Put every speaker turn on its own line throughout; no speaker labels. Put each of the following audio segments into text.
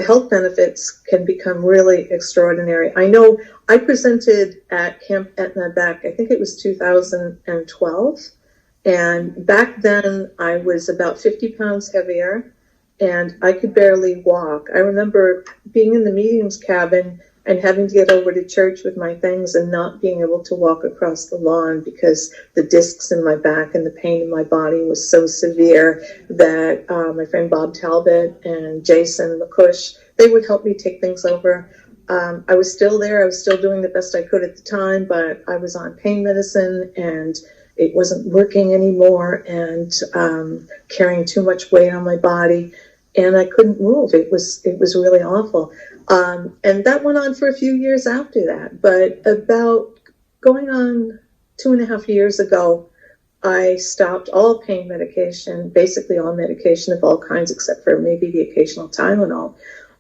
the health benefits can become really extraordinary. I know I presented at Camp Etna back, I think it was 2012. And back then I was about 50 pounds heavier and I could barely walk. I remember being in the meetings cabin and having to get over to church with my things and not being able to walk across the lawn because the discs in my back and the pain in my body was so severe that my friend Bob Talbot and Jason McCush, they would help me take things over. I was still there. I was still doing the best I could at the time, but I was on pain medicine and it wasn't working anymore and carrying too much weight on my body. And I couldn't move. It was really awful. And that went on for a few years after that. But about going on 2.5 years ago, I stopped all pain medication, basically all medication of all kinds, except for maybe the occasional Tylenol.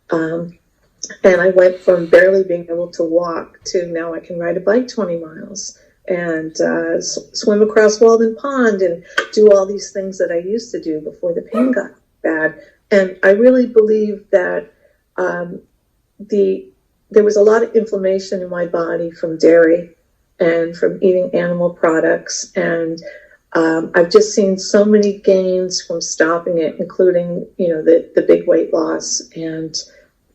And I went from barely being able to walk to now I can ride a bike 20 miles and swim across Walden Pond and do all these things that I used to do before the pain got bad. And I really believe that there was a lot of inflammation in my body from dairy and from eating animal products. And I've just seen so many gains from stopping it, including, the big weight loss and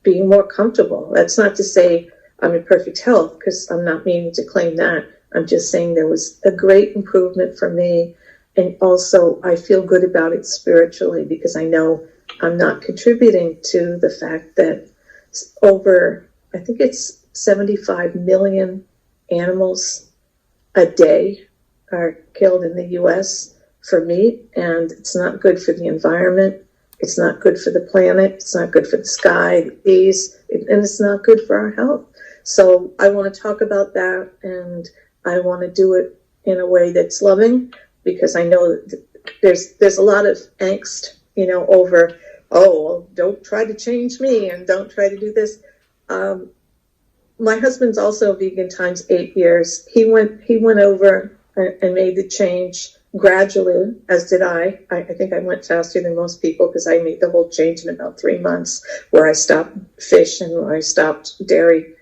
being more comfortable. That's not to say I'm in perfect health, because I'm not meaning to claim that. I'm just saying there was a great improvement for me. And also I feel good about it spiritually, because I know I'm not contributing to the fact that over, I think it's 75 million animals a day are killed in the U.S. for meat, and it's not good for the environment. It's not good for the planet. It's not good for the sky, the bees, and it's not good for our health. So I want to talk about that, and I want to do it in a way that's loving, because I know that there's a lot of angst, over, well, don't try to change me and don't try to do this. My husband's also vegan times 8 years. He went over and made the change gradually, as did I. I think I went faster than most people, because I made the whole change in about 3 months, where I stopped fish and where I stopped dairy,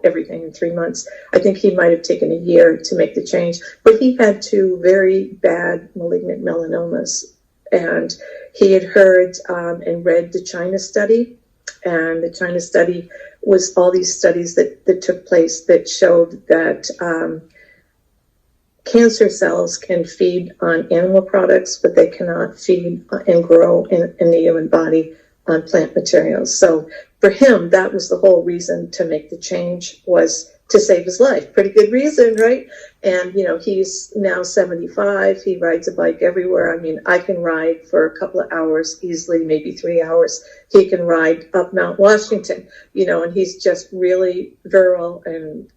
everything in 3 months. I think he might have taken a year to make the change, but he had 2 very bad malignant melanomas. And he had heard and read the China study, and the China study was all these studies that took place that showed that cancer cells can feed on animal products, but they cannot feed and grow in the human body on plant materials. So for him, that was the whole reason to make the change, was to save his life. Pretty good reason, right? And, he's now 75. He rides a bike everywhere. I mean, I can ride for a couple of hours easily, maybe 3 hours. He can ride up Mount Washington, and he's just really virile and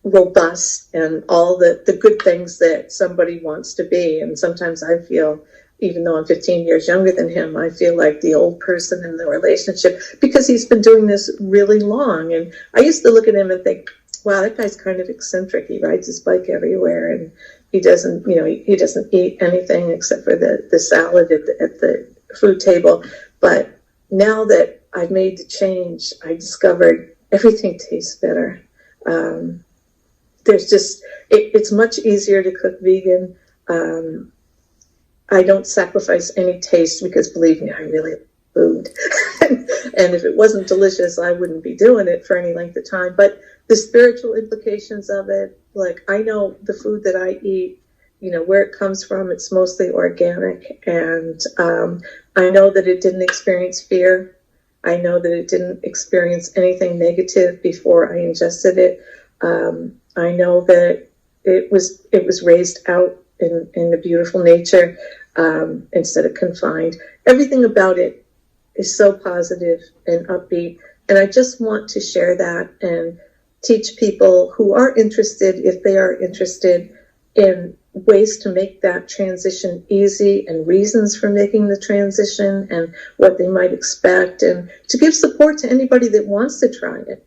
robust and all the good things that somebody wants to be. And sometimes I feel, even though I'm 15 years younger than him, I feel like the old person in the relationship, because he's been doing this really long. And I used to look at him and think, wow, that guy's kind of eccentric. He rides his bike everywhere, and he doesn't, he doesn't eat anything except for the salad at the food table. But now that I've made the change, I discovered everything tastes better. It's much easier to cook vegan. I don't sacrifice any taste, because believe me, I really love food. And if it wasn't delicious, I wouldn't be doing it for any length of time. But the spiritual implications of it, like, I know the food that I eat, where it comes from, it's mostly organic. And I know that it didn't experience fear. I know that it didn't experience anything negative before I ingested it. I know that it was raised out in the beautiful nature, instead of confined. Everything about it is so positive and upbeat. And I just want to share that and teach people who are interested, if they are interested, in ways to make that transition easy and reasons for making the transition and what they might expect, and to give support to anybody that wants to try it.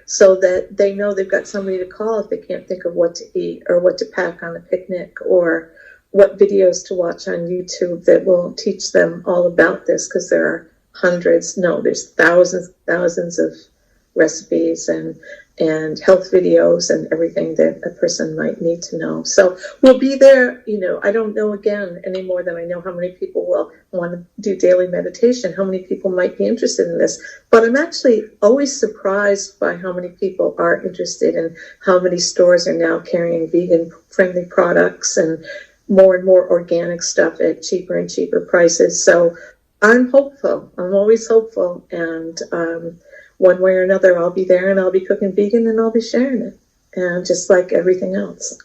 So that they know they've got somebody to call if they can't think of what to eat or what to pack on a picnic, or what videos to watch on YouTube that will teach them all about this, because there are hundreds, no, there's thousands of recipes and health videos and everything that a person might need to know. So we'll be there. I don't know again any more than I know how many people will want to do daily meditation, how many people might be interested in this. But I'm actually always surprised by how many people are interested and how many stores are now carrying vegan-friendly products and more organic stuff at cheaper and cheaper prices. So I'm hopeful. I'm always hopeful. And one way or another, I'll be there and I'll be cooking vegan and I'll be sharing it. And just like everything else.